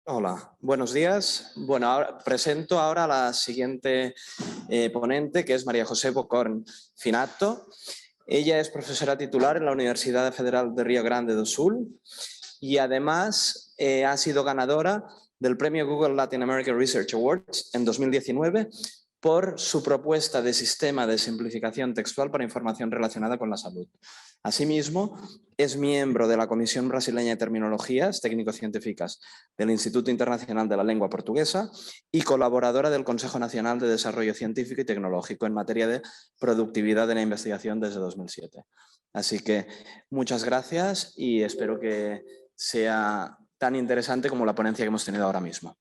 Hola, buenos días. Bueno, presento ahora a la siguiente ponente, que es María José Bocorn Finato. Ella es profesora titular en la Universidad Federal de Río Grande do Sul y además ha sido ganadora del premio Google Latin American Research Awards en 2019 por su propuesta de sistema de simplificación textual para información relacionada con la salud. Asimismo, es miembro de la Comisión Brasileña de Terminologías Técnico-Científicas del Instituto Internacional de la Lengua Portuguesa y colaboradora del Consejo Nacional de Desarrollo Científico y Tecnológico en materia de productividad de la investigación desde 2007. Así que muchas gracias y espero que sea tan interesante como la ponencia que hemos tenido ahora mismo.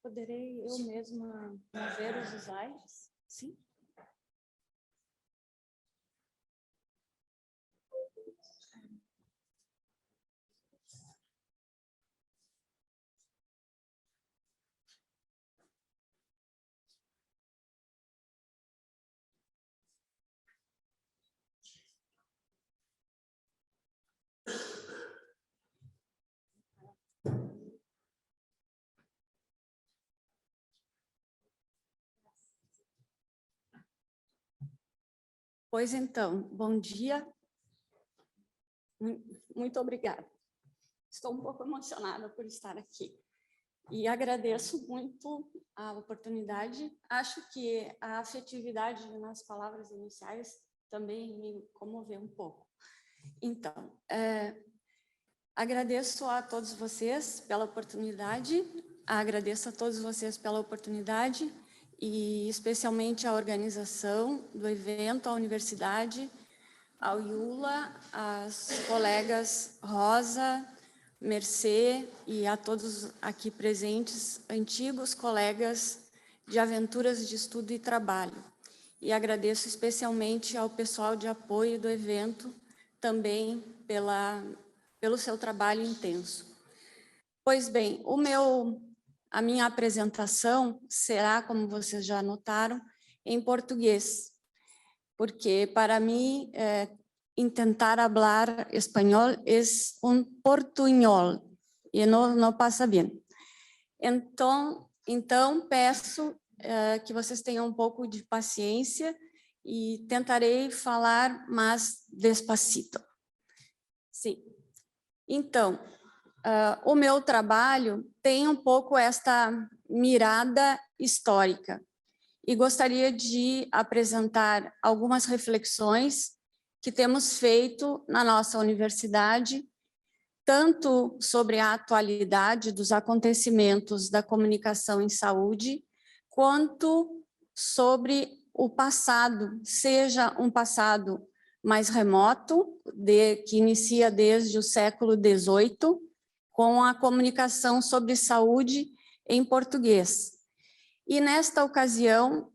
Poderei eu mesma mover os slides? Sim? Pois então, bom dia. Muito obrigada. Estou um pouco emocionada por estar aqui. E agradeço muito a oportunidade. Acho que a afetividade nas palavras iniciais também me comoveu um pouco. Então, agradeço a todos vocês pela oportunidade, e especialmente à organização do evento, à universidade, ao IULA, às colegas Rosa, Mercê e a todos aqui presentes, antigos colegas de aventuras de estudo e trabalho. E agradeço especialmente ao pessoal de apoio do evento, também pelo seu trabalho intenso. Pois bem, a minha apresentação será, como vocês já notaram, em português, porque para mim, intentar hablar espanhol é portunhol, e não passa bem. Então peço que vocês tenham um pouco de paciência e tentarei falar mais despacito. Sim. Então, o meu trabalho tem um pouco esta mirada histórica e gostaria de apresentar algumas reflexões que temos feito na nossa universidade, tanto sobre a atualidade dos acontecimentos da comunicação em saúde, quanto sobre o passado, seja um passado mais remoto, que inicia desde o século XVIII, com a comunicação sobre saúde em português. E nesta ocasião,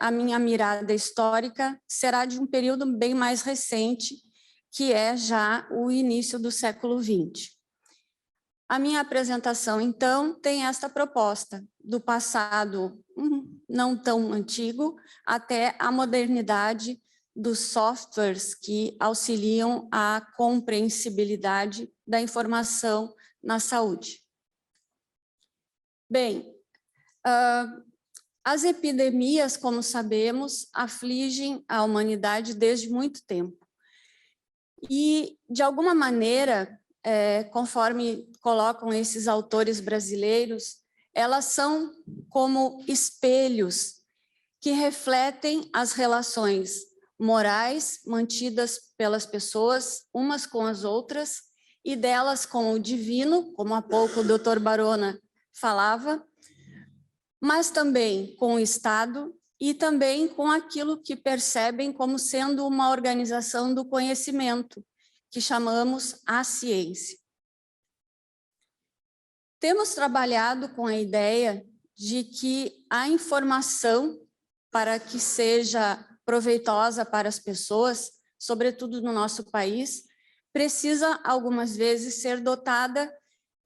a minha mirada histórica será de um período bem mais recente, que é já o início do século XX. A minha apresentação, então, tem esta proposta, do passado não tão antigo até a modernidade dos softwares que auxiliam a compreensibilidade da informação na saúde. Bem, as epidemias, como sabemos, afligem a humanidade desde muito tempo. E, de alguma maneira, conforme colocam esses autores brasileiros, elas são como espelhos que refletem as relações morais mantidas pelas pessoas, umas com as outras, e delas com o divino, como há pouco o Dr. Barona falava, mas também com o Estado e também com aquilo que percebem como sendo uma organização do conhecimento, que chamamos a ciência. Temos trabalhado com a ideia de que a informação, para que seja proveitosa para as pessoas, sobretudo no nosso país, precisa, algumas vezes, ser dotada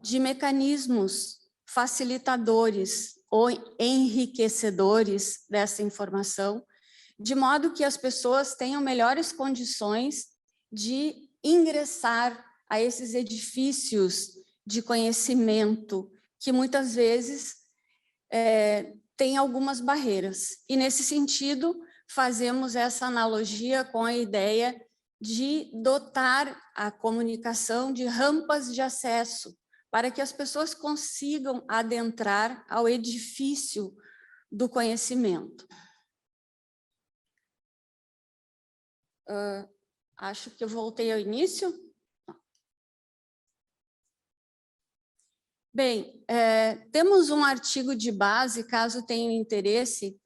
de mecanismos facilitadores ou enriquecedores dessa informação, de modo que as pessoas tenham melhores condições de ingressar a esses edifícios de conhecimento, que muitas vezes têm algumas barreiras. E, nesse sentido, fazemos essa analogia com a ideia de dotar a comunicação de rampas de acesso, para que as pessoas consigam adentrar ao edifício do conhecimento. Acho que eu voltei ao início. Bem, temos um artigo de base, caso tenham interesse,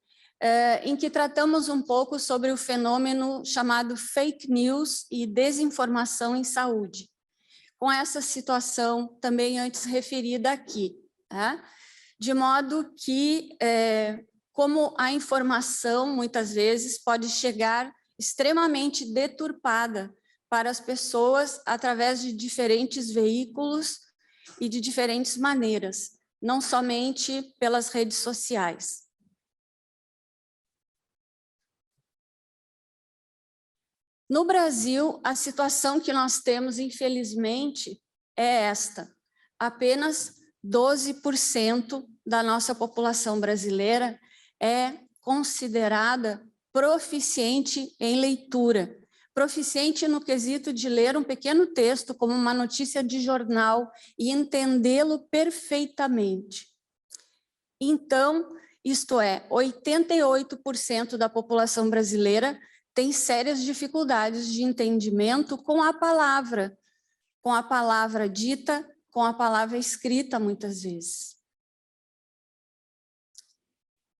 em que tratamos um pouco sobre o fenômeno chamado fake news e desinformação em saúde, com essa situação também antes referida aqui, tá? De modo que, como a informação, muitas vezes, pode chegar extremamente deturpada para as pessoas através de diferentes veículos e de diferentes maneiras, não somente pelas redes sociais. No Brasil, a situação que nós temos, infelizmente, é esta. Apenas 12% da nossa população brasileira é considerada proficiente em leitura. Proficiente no quesito de ler um pequeno texto, como uma notícia de jornal, e entendê-lo perfeitamente. Então, isto é, 88% da população brasileira tem sérias dificuldades de entendimento com a palavra dita, com a palavra escrita, muitas vezes.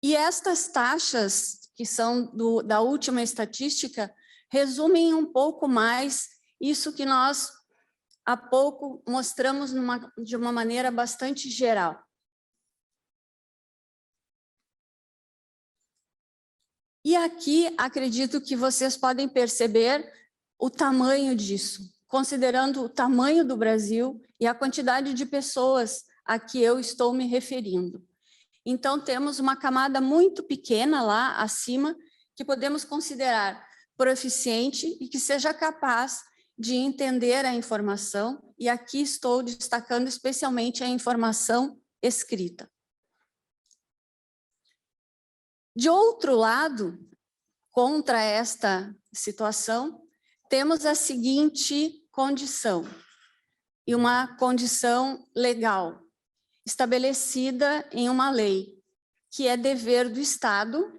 E estas taxas, que são da última estatística, resumem um pouco mais isso que nós, há pouco, mostramos de uma maneira bastante geral. E aqui, acredito que vocês podem perceber o tamanho disso, considerando o tamanho do Brasil e a quantidade de pessoas a que eu estou me referindo. Então, temos uma camada muito pequena lá acima, que podemos considerar proficiente e que seja capaz de entender a informação, e aqui estou destacando especialmente a informação escrita. De outro lado, contra esta situação, temos a seguinte condição, e uma condição legal, estabelecida em uma lei, que é dever do Estado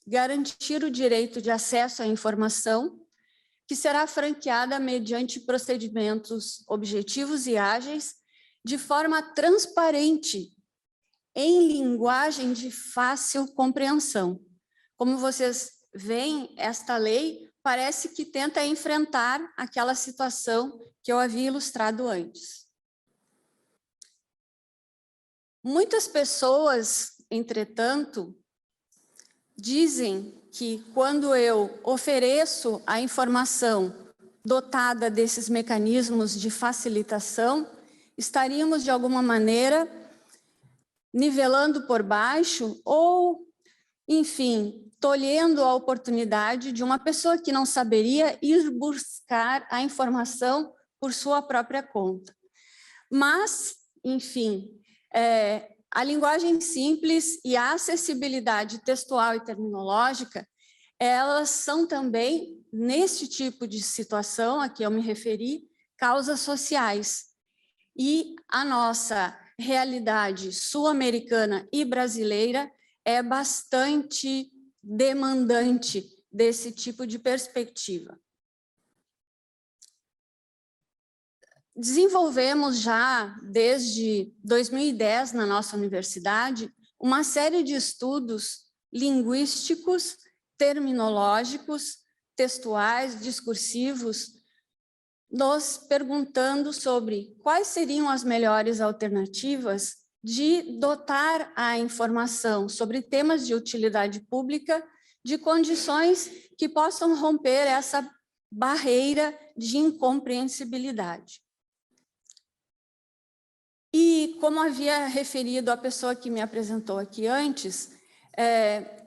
garantir o direito de acesso à informação, que será franqueada mediante procedimentos objetivos e ágeis, de forma transparente, em linguagem de fácil compreensão. Como vocês veem, esta lei parece que tenta enfrentar aquela situação que eu havia ilustrado antes. Muitas pessoas, entretanto, dizem que quando eu ofereço a informação dotada desses mecanismos de facilitação, estaríamos, de alguma maneira, nivelando por baixo ou, enfim, tolhendo a oportunidade de uma pessoa que não saberia ir buscar a informação por sua própria conta. Mas, enfim, a linguagem simples e a acessibilidade textual e terminológica, elas são também, neste tipo de situação a que eu me referi, causas sociais. E a nossa realidade sul-americana e brasileira é bastante demandante desse tipo de perspectiva. Desenvolvemos já, desde 2010, na nossa universidade, uma série de estudos linguísticos, terminológicos, textuais, discursivos, nos perguntando sobre quais seriam as melhores alternativas de dotar a informação sobre temas de utilidade pública de condições que possam romper essa barreira de incompreensibilidade. E, como havia referido a pessoa que me apresentou aqui antes,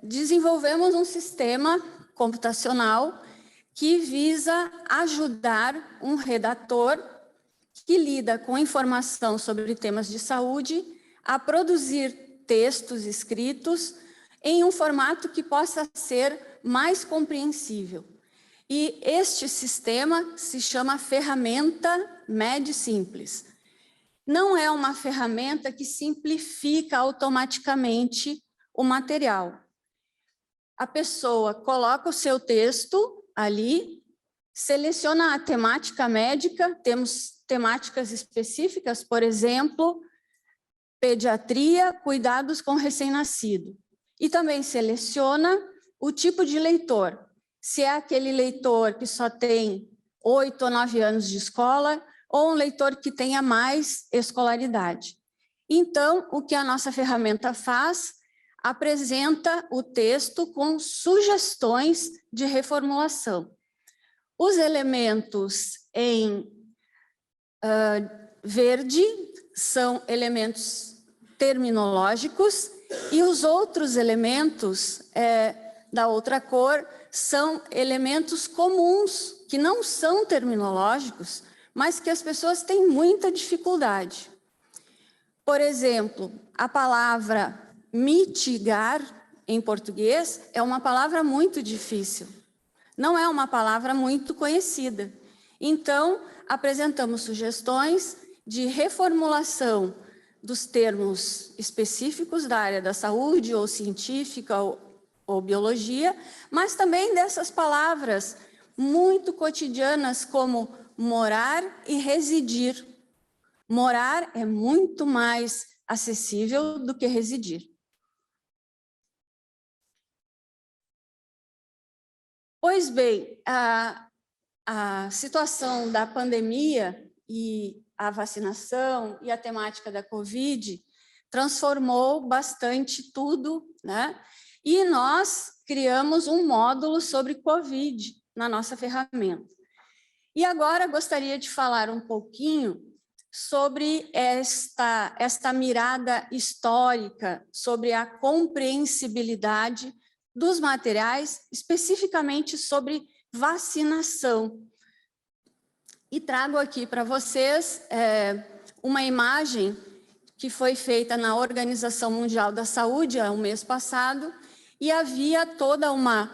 desenvolvemos um sistema computacional que visa ajudar um redator que lida com informação sobre temas de saúde a produzir textos escritos em um formato que possa ser mais compreensível. E este sistema se chama ferramenta MedSimples. Não é uma ferramenta que simplifica automaticamente o material. A pessoa coloca o seu texto ali, seleciona a temática médica, temos temáticas específicas, por exemplo, pediatria, cuidados com recém-nascido. E também seleciona o tipo de leitor. Se é aquele leitor que só tem 8 ou 9 anos de escola, ou um leitor que tenha mais escolaridade. Então, o que a nossa ferramenta faz? Apresenta o texto com sugestões de reformulação. Os elementos em verde são elementos terminológicos e os outros elementos da outra cor são elementos comuns, que não são terminológicos, mas que as pessoas têm muita dificuldade. Por exemplo, a palavra mitigar, em português, é uma palavra muito difícil. Não é uma palavra muito conhecida. Então, apresentamos sugestões de reformulação dos termos específicos da área da saúde, ou científica, ou biologia, mas também dessas palavras muito cotidianas como morar e residir. Morar é muito mais acessível do que residir. Pois bem, a situação da pandemia e a vacinação e a temática da Covid transformou bastante tudo, né? E nós criamos um módulo sobre Covid na nossa ferramenta. E agora gostaria de falar um pouquinho sobre esta mirada histórica, sobre a compreensibilidade dos materiais, especificamente sobre vacinação. E trago aqui para vocês uma imagem que foi feita na Organização Mundial da Saúde, há um mês passado, e havia toda uma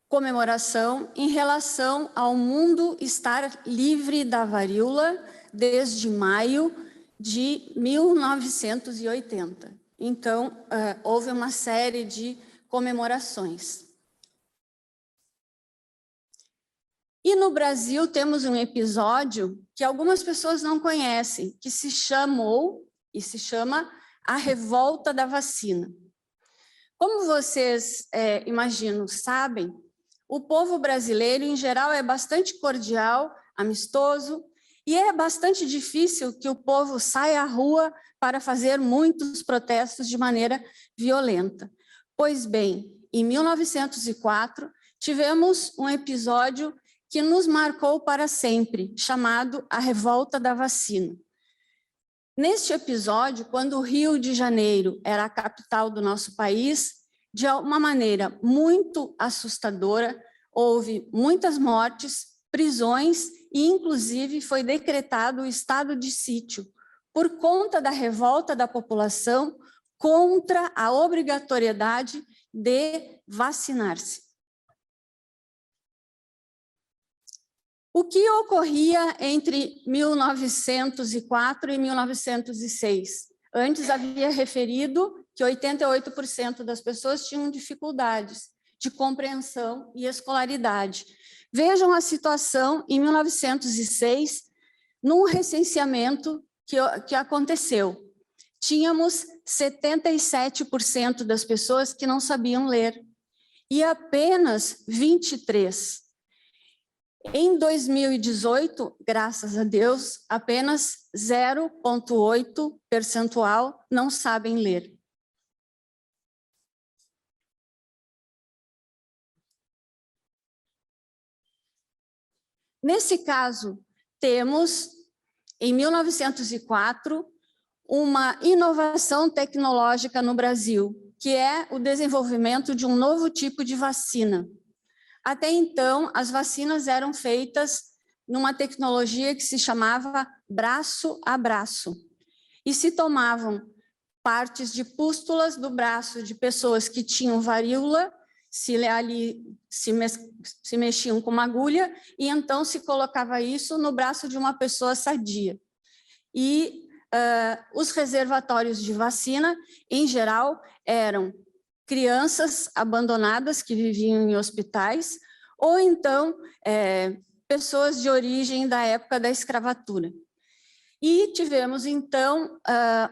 comemoração em relação ao mundo estar livre da varíola desde maio de 1980. Então, houve uma série de comemorações. E no Brasil temos um episódio que algumas pessoas não conhecem, que se chamou e se chama A Revolta da Vacina. Como vocês, imagino, sabem, o povo brasileiro, em geral, é bastante cordial, amistoso, e é bastante difícil que o povo saia à rua para fazer muitos protestos de maneira violenta. Pois bem, em 1904, tivemos um episódio que nos marcou para sempre, chamado A Revolta da Vacina. Neste episódio, quando o Rio de Janeiro era a capital do nosso país, de uma maneira muito assustadora, houve muitas mortes, prisões e, inclusive, foi decretado o estado de sítio, por conta da revolta da população contra a obrigatoriedade de vacinar-se. O que ocorria entre 1904 e 1906? Antes havia referido que 88% das pessoas tinham dificuldades de compreensão e escolaridade. Vejam a situação em 1906, num recenseamento que aconteceu. Tínhamos 77% das pessoas que não sabiam ler e apenas 23%. Em 2018, graças a Deus, apenas 0,8% não sabem ler. Nesse caso, temos, em 1904, uma inovação tecnológica no Brasil, que é o desenvolvimento de um novo tipo de vacina. Até então, as vacinas eram feitas numa tecnologia que se chamava braço a braço, e se tomavam partes de pústulas do braço de pessoas que tinham varíola, se mexiam com uma agulha, e então se colocava isso no braço de uma pessoa sadia. E os reservatórios de vacina, em geral, eram crianças abandonadas que viviam em hospitais, ou então pessoas de origem da época da escravatura. E tivemos, então,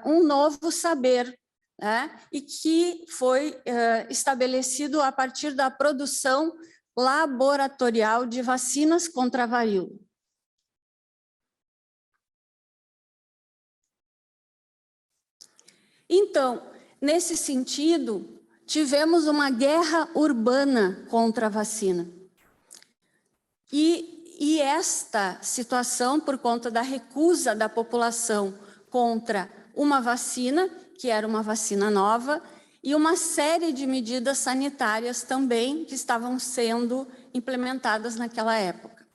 um novo saber, né, e que foi estabelecido a partir da produção laboratorial de vacinas contra a varíola. Então, nesse sentido, tivemos uma guerra urbana contra a vacina. E esta situação, por conta da recusa da população contra uma vacina, que era uma vacina nova, e uma série de medidas sanitárias também que estavam sendo implementadas naquela época.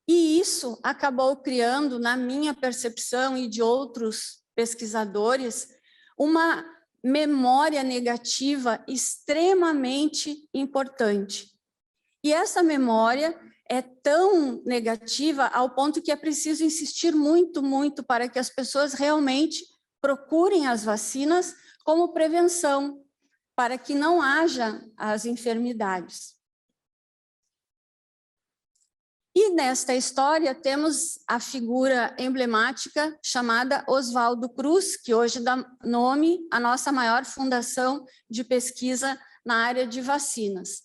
E isso acabou criando, na minha percepção e de outros pesquisadores, uma memória negativa extremamente importante. E essa memória é tão negativa ao ponto que é preciso insistir muito, muito para que as pessoas realmente procurem as vacinas como prevenção, para que não haja as enfermidades. E nesta história temos a figura emblemática chamada Oswaldo Cruz, que hoje dá nome à nossa maior fundação de pesquisa na área de vacinas.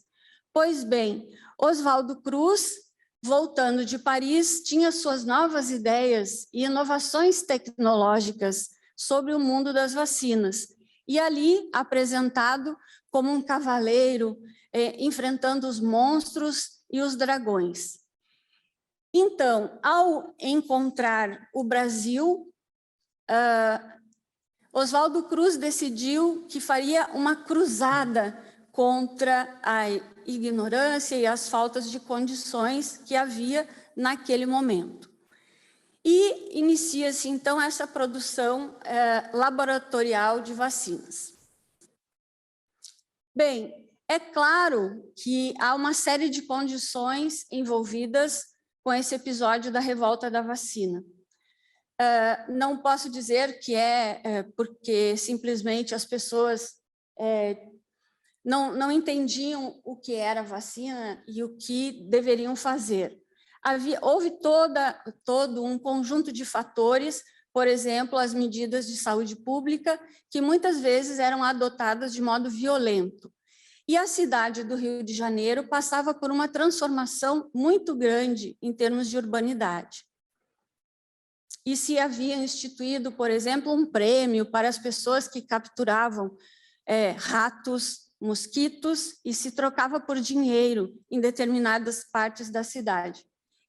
Pois bem, Oswaldo Cruz, voltando de Paris, tinha suas novas ideias e inovações tecnológicas sobre o mundo das vacinas. E ali, apresentado como um cavaleiro, enfrentando os monstros e os dragões. Então, ao encontrar o Brasil, Oswaldo Cruz decidiu que faria uma cruzada contra a ignorância e as faltas de condições que havia naquele momento. E inicia-se, então, essa produção laboratorial de vacinas. Bem, é claro que há uma série de condições envolvidas com esse episódio da revolta da vacina. Não posso dizer que porque simplesmente as pessoas não entendiam o que era vacina e o que deveriam fazer. Houve todo um conjunto de fatores, por exemplo, as medidas de saúde pública, que muitas vezes eram adotadas de modo violento. E a cidade do Rio de Janeiro passava por uma transformação muito grande em termos de urbanidade. E se havia instituído, por exemplo, um prêmio para as pessoas que capturavam ratos, mosquitos, e se trocava por dinheiro em determinadas partes da cidade.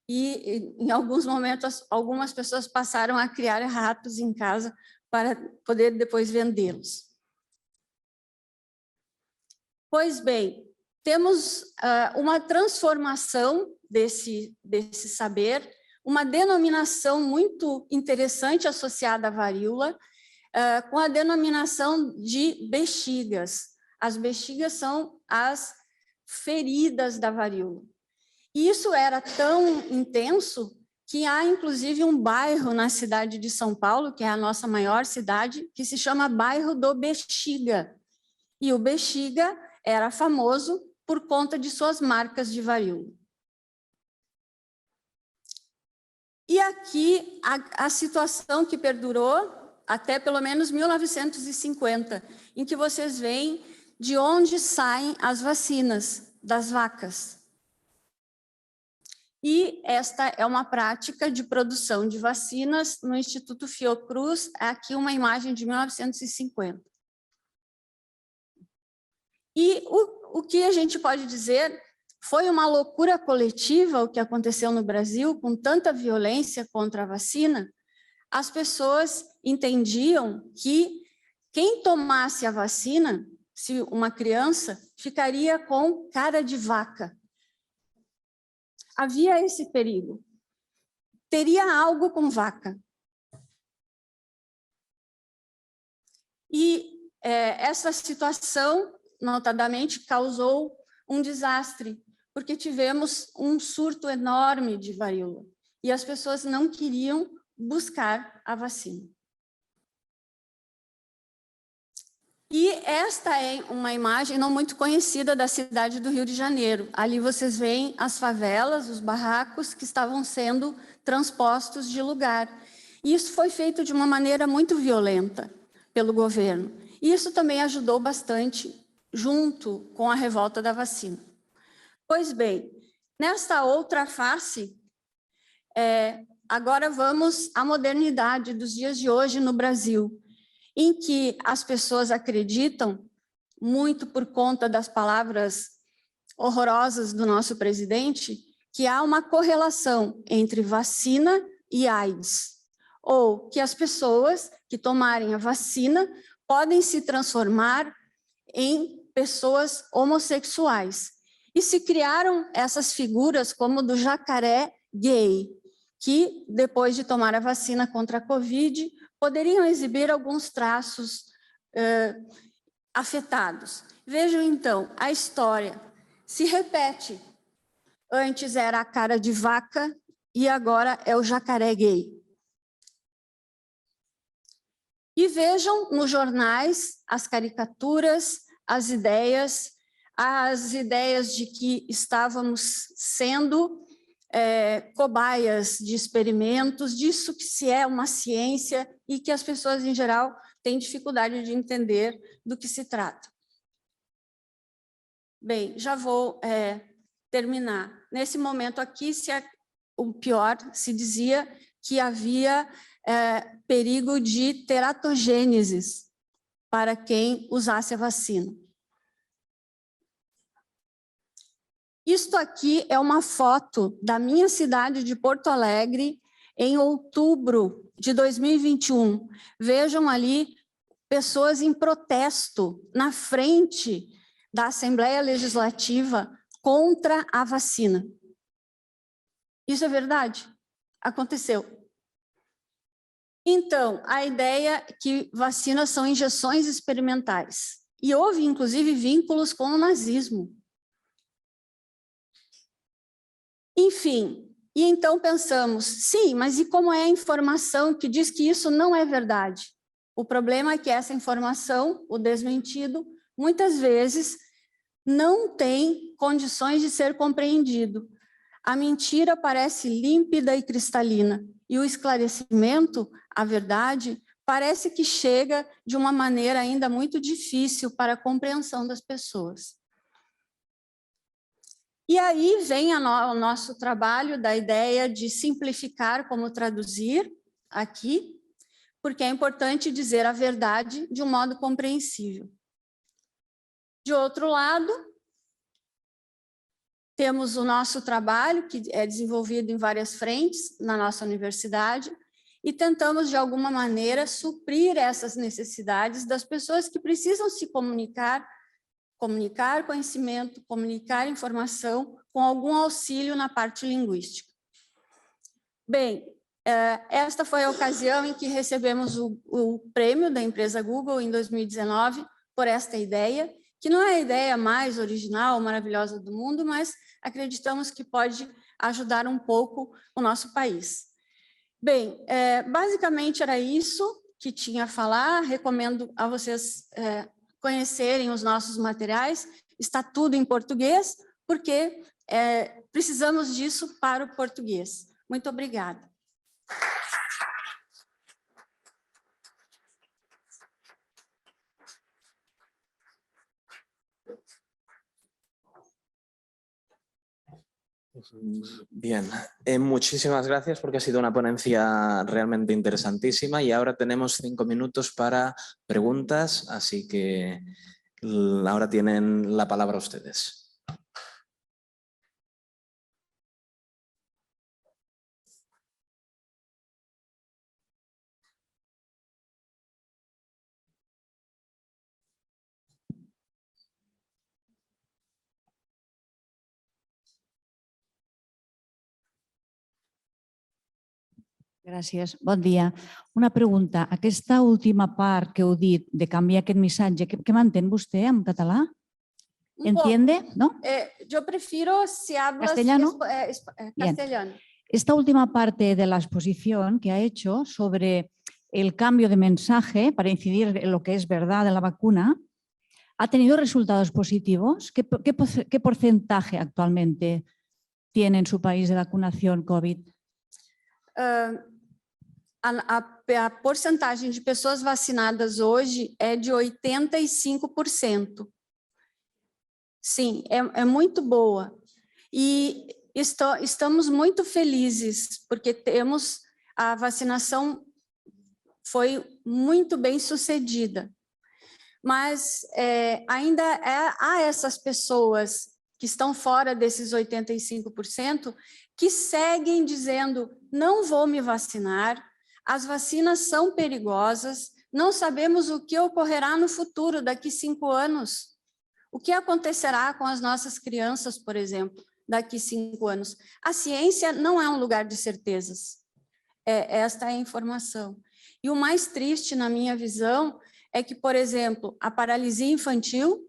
E, em alguns momentos, algumas pessoas passaram a criar ratos em casa para poder depois vendê-los. Pois bem, temos uma transformação desse saber, uma denominação muito interessante associada à varíola, com a denominação de bexigas. As bexigas são as feridas da varíola. E isso era tão intenso que há, inclusive, um bairro na cidade de São Paulo, que é a nossa maior cidade, que se chama Bairro do Bexiga. E o Bexiga era famoso por conta de suas marcas de varíola. E aqui a situação que perdurou até pelo menos 1950, em que vocês veem de onde saem as vacinas, das vacas. E esta é uma prática de produção de vacinas no Instituto Fiocruz, aqui uma imagem de 1950. E o que a gente pode dizer, foi uma loucura coletiva o que aconteceu no Brasil, com tanta violência contra a vacina. As pessoas entendiam que quem tomasse a vacina se uma criança ficaria com cara de vaca. Havia esse perigo. Teria algo com vaca. E essa situação, notadamente, causou um desastre, porque tivemos um surto enorme de varíola e as pessoas não queriam buscar a vacina. E esta é uma imagem não muito conhecida da cidade do Rio de Janeiro. Ali vocês veem as favelas, os barracos que estavam sendo transpostos de lugar. E isso foi feito de uma maneira muito violenta pelo governo. E isso também ajudou bastante junto com a revolta da vacina. Pois bem, nesta outra face, agora vamos à modernidade dos dias de hoje no Brasil, em que as pessoas acreditam, muito por conta das palavras horrorosas do nosso presidente, que há uma correlação entre vacina e AIDS, ou que as pessoas que tomarem a vacina podem se transformar em pessoas homossexuais. E se criaram essas figuras como do jacaré gay, que depois de tomar a vacina contra a Covid, poderiam exibir alguns traços afetados. Vejam, então, a história se repete. Antes era a cara de vaca e agora é o jacaré gay. E vejam nos jornais as caricaturas, as ideias de que estávamos sendo cobaias de experimentos, disso que se é uma ciência e que as pessoas, em geral, têm dificuldade de entender do que se trata. Bem, já vou terminar. Nesse momento aqui, o pior, se dizia que havia perigo de teratogênese para quem usasse a vacina. Isto aqui é uma foto da minha cidade de Porto Alegre em outubro de 2021. Vejam ali pessoas em protesto na frente da Assembleia Legislativa contra a vacina. Isso é verdade? Aconteceu. Então, a ideia é que vacinas são injeções experimentais. E houve, inclusive, vínculos com o nazismo. Enfim, e então pensamos, sim, mas e como é a informação que diz que isso não é verdade? O problema é que essa informação, o desmentido, muitas vezes não tem condições de ser compreendido. A mentira parece límpida e cristalina, e o esclarecimento, a verdade, parece que chega de uma maneira ainda muito difícil para a compreensão das pessoas. E aí vem o nosso trabalho da ideia de simplificar como traduzir aqui, porque é importante dizer a verdade de um modo compreensível. De outro lado, temos o nosso trabalho, que é desenvolvido em várias frentes na nossa universidade, e tentamos, de alguma maneira, suprir essas necessidades das pessoas que precisam se comunicar conhecimento, comunicar informação com algum auxílio na parte linguística. Bem, esta foi a ocasião em que recebemos o prêmio da empresa Google em 2019 por esta ideia, que não é a ideia mais original, maravilhosa do mundo, mas acreditamos que pode ajudar um pouco o nosso país. Bem, basicamente era isso que tinha a falar, recomendo a vocês conhecerem os nossos materiais, está tudo em português, porque precisamos disso para o português. Muito obrigada. Bien, muchísimas gracias porque ha sido una ponencia realmente interesantísima y ahora tenemos 5 minutos para preguntas, así que ahora tienen la palabra ustedes. Gràcies. Bon dia. Una pregunta. Aquesta última part que heu dit de canviar aquest missatge, què m'entén vostè en català? ¿Entiende? ¿No? Yo prefiero si hablas ¿Castellano? Bien. castellano. Esta última parte de la exposición que ha hecho sobre el cambio de mensaje para incidir en lo que es verdad de la vacuna, ¿ha tenido resultados positivos? ¿Qué porcentaje actualmente tiene en su país de vacunación COVID? A porcentagem de pessoas vacinadas hoje é de 85%. Sim, é muito boa. E estamos muito felizes, porque a vacinação foi muito bem sucedida. Mas ainda há essas pessoas que estão fora desses 85%, que seguem dizendo, não vou me vacinar, as vacinas são perigosas, não sabemos o que ocorrerá no futuro, daqui 5 anos. O que acontecerá com as nossas crianças, por exemplo, daqui 5 anos? A ciência não é um lugar de certezas. Esta é a informação. E o mais triste, na minha visão, é que, por exemplo, a paralisia infantil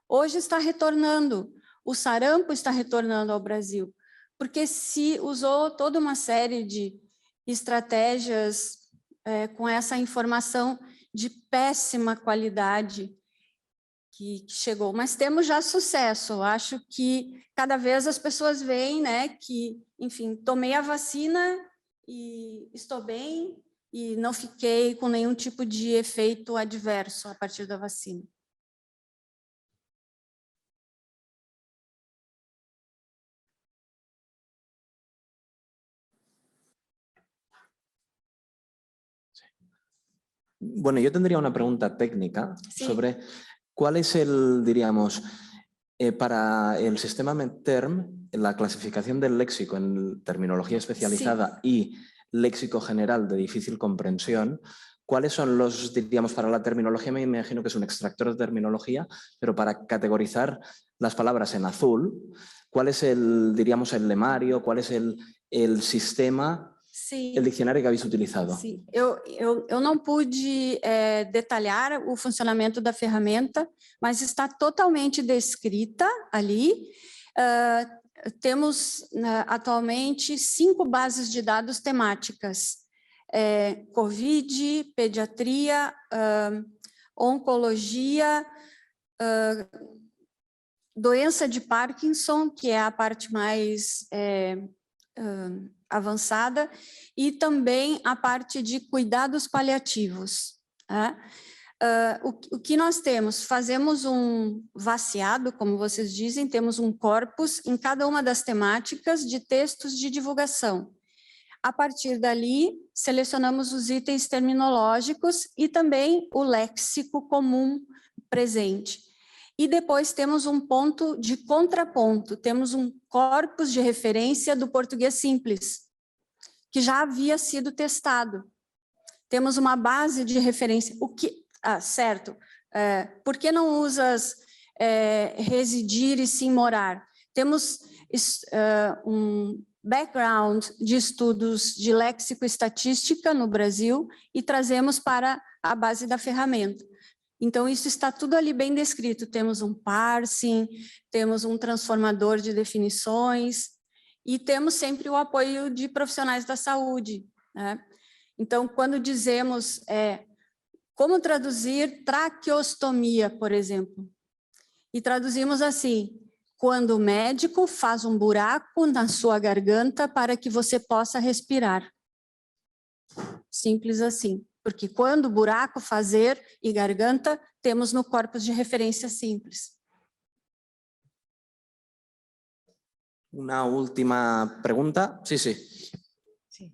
hoje está retornando, o sarampo está retornando ao Brasil, porque se usou toda uma série de estratégias com essa informação de péssima qualidade que chegou. Mas temos já sucesso, acho que cada vez as pessoas veem, né, que, enfim, tomei a vacina e estou bem e não fiquei com nenhum tipo de efeito adverso a partir da vacina. Bueno, yo tendría una pregunta técnica sobre cuál es diríamos, para el sistema MedTerm, la clasificación del léxico en terminología especializada y léxico general de difícil comprensión, ¿cuáles son los, diríamos, para la terminología? Me imagino que es un extractor de terminología, pero para categorizar las palabras en azul, ¿cuál es diríamos, el lemario? ¿Cuál es el sistema? Sim. El diccionário que habéis utilizado. Sim, eu não pude detalhar o funcionamento da ferramenta, mas está totalmente descrita ali. Temos atualmente 5 bases de dados temáticas: Covid, pediatria, oncologia, doença de Parkinson, que é a parte mais avançada, e também a parte de cuidados paliativos. O que nós temos? Fazemos um vaciado, como vocês dizem, temos um corpus em cada uma das temáticas de textos de divulgação. A partir dali, selecionamos os itens terminológicos e também o léxico comum presente. E depois temos um ponto de contraponto, temos um corpus de referência do português simples, que já havia sido testado. Temos uma base de referência. Certo. Por que não usas residir e sim morar? Temos um background de estudos de léxico e estatística no Brasil e trazemos para a base da ferramenta. Então, isso está tudo ali bem descrito. Temos um parsing, temos um transformador de definições e temos sempre o apoio de profissionais da saúde, né? Então, quando dizemos como traduzir traqueostomia, por exemplo, e traduzimos assim: quando o médico faz um buraco na sua garganta para que você possa respirar. Simples assim. Porque quando buraco, fazer e garganta, temos no corpus de referência simples. Una última pregunta. Sí. Sí.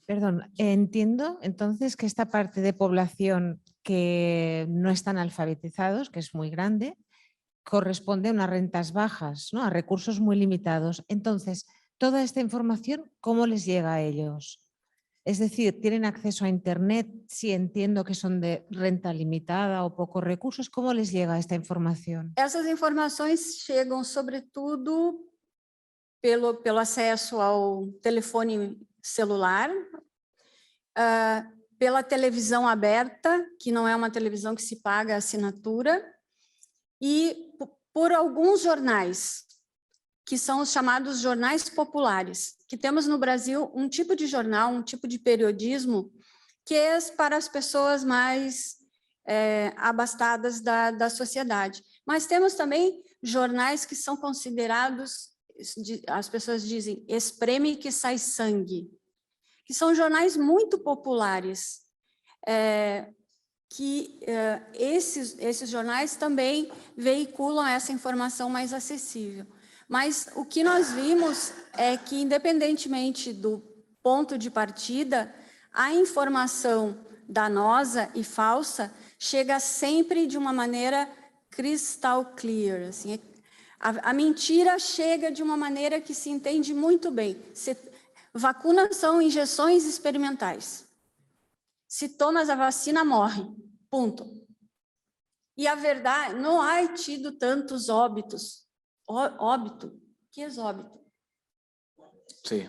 Perdón, entiendo entonces que esta parte de población que no están alfabetizados, que es muy grande, corresponde a unas rentas bajas, ¿no? A recursos muy limitados. Entonces, toda esta información, ¿cómo les llega a ellos? Es decir, ¿tienen acceso a Internet? Si entiendo que son de renta limitada o pocos recursos, ¿cómo les llega esta información? Essas informações chegam, sobretudo, pelo acesso ao telefone celular, pela televisão aberta, que não é uma televisão que se paga assinatura, e por alguns jornais, que são os chamados jornais populares, que temos no Brasil um tipo de jornal, um tipo de periodismo, que é para as pessoas mais abastadas da sociedade. Mas temos também jornais que são considerados, as pessoas dizem, espreme que sai sangue, que são jornais muito populares, esses jornais também veiculam essa informação mais acessível. Mas o que nós vimos é que, independentemente do ponto de partida, a informação danosa e falsa chega sempre de uma maneira crystal clear. Assim, a mentira chega de uma maneira que se entende muito bem. Vacinas são injeções experimentais. Se tomas a vacina, morre. Ponto. E a verdade, não há tido tantos óbitos. Óbito? Que é óbito? Sí,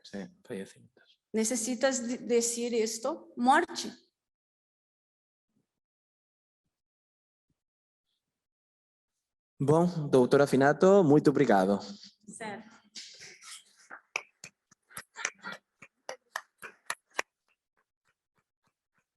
sí, fallecimientos. Necessitas dizer isto? Morte. Bom, doutora Finato, muito obrigado. Certo.